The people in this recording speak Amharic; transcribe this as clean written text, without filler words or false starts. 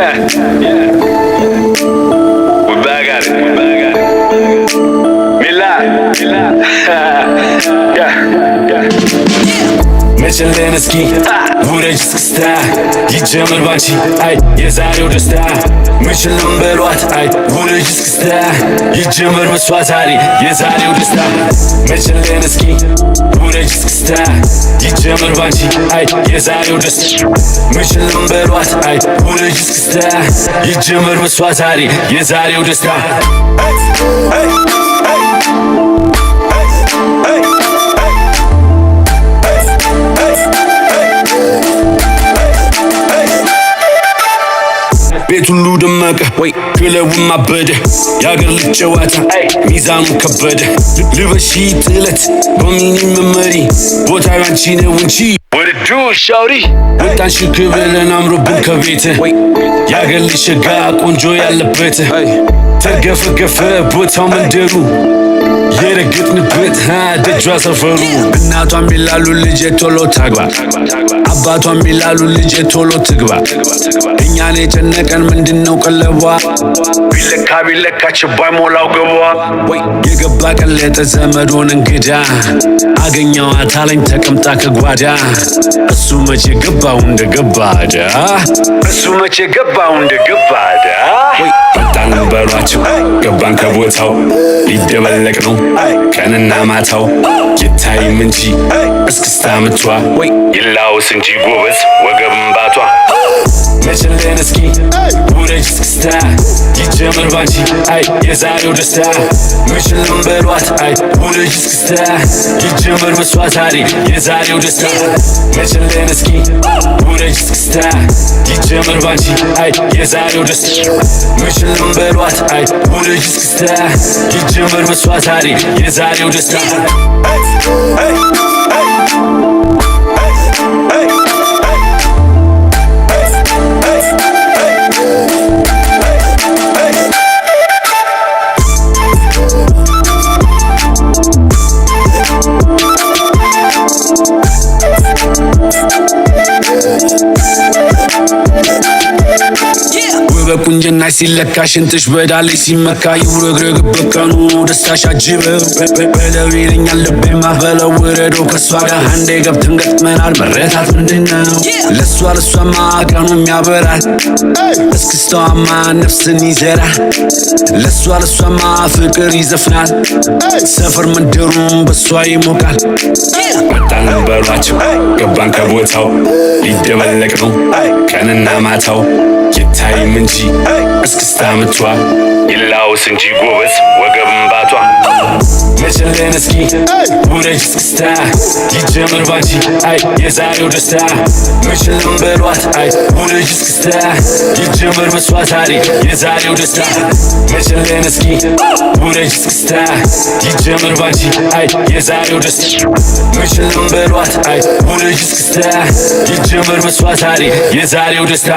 Yeah. We back at it. Mila. Yeah. መቸለን እስኪ ውረጅ እስክስታ ይጀምር ባንቺ አይ የዛሬው ደስታ መችለም በሏት አይ ውረጅ እስክስታ ይጀምር በሷ ዛሬ የዛሬው ደስታ መቸለን እስኪ ውረጅ እስክስታ ይጀምር ባንቺ አይ የዛሬው ደስታ መችለም በሏት አይ ውረጅ እስክስታ ይጀምር በሷ ዛሬ የዛሬው ደስታ ቤት ሁሉ ደመቀ ወይ ክለቡም አበደ የአገር ልጅ ጨዋታ ሚዛኑ ከበደ ልበሺ ጥለት በሚኒ መመሪ ቦታው ያንቺ ነው እንጂ ወርዱ ሻውሪ ወጣን ሽክ ብለን አምሮብን ከቤት የአገር ልጅ ሸጋ ቆንጆ ያለበት ተርገፈገፈ ቦታው መንደሩ የረገጥንበት ደጇ ሰፈሩ እናቷም ይላሉ ልጄ ቶሎ ታግባ አባቷም ይላሉ ልጄ ቶሎ ትግባ እኛን የጨነቀን ምንድነው ቀለቧ ቢለካ ችባይ ሞላው ገቧ ወይ የገባ ቀለጠ ዘመዶን እንግዳ አገኘዋት አለኝ ተቀምጣ ከጓዳ እሱ መቼ ገባው እንደገባዳ ወይ በጣም በሏቸው ገባን ከቦታው ሊደበለቅ ነው ቀንና ማታው ይታይም እንጂ እስክስታ ምቷ ወይ ይላውስ እንጂ ጎበዝ ወገብም ባቷ መቸለን እስኪ ውረጅ እስክስታ ይጀምር ባንቺ አይ የዛሬው ደስታ መችለም በሏት አይ ውረጅ እስክስታ ይጀምር በሷ ዛሬ የዛሬው ደስታ መቸለን እስኪ ውረጅ እስክስታ ይጀምር ባንቺ አይ የዛሬው ደስታ መችለም በሏት አይ ውረጅ እስክስታ ይጀምር በሷ ዛሬ የዛሬው ደስታ በቁንጅና ሲለካ ሽንትሽ በዳልሽ ሲመካ ይውረግረግ በቀኑ ደስታሽ አጅበው በለው ይለኛል ልቤማ በለው ውረዶ ከሷ ጋር አንዴ ገብተን ገጥመናል መረታት ምንድነው ለሷማ ቀኑም ያበራል እስክስታዋማ ነፍስን ይዘራል ለሷማ ፍቅር ይዘፍናል ሰፈር መንደሩም በሷ ይሞቃል ወጣን በሏቸው ገባን ከቦታው ሊደበለቅ ነው ቀንና ማታው ይታይም እንጂ እስክስታ ምቷ ይላውስ እንጂ ጎበዝ ወገብም ባቷ መቸለን እስኪ ውረጅ እስክስታ ይጀምር ባንቺ አይ የዛሬው ደስታ መችለም በሏት አይ ውረጅ እስክስታ ይጀምር በሷ ዛሬ የዛሬው ደስታ መቸለን እስኪ ውረጅ እስክስታ ይጀምር ባንቺ አይ የዛሬው ደስታ መችለም በሏት አይ ውረጅ እስክስታ ይጀምር በሷ ዛሬ የዛሬው ደስታ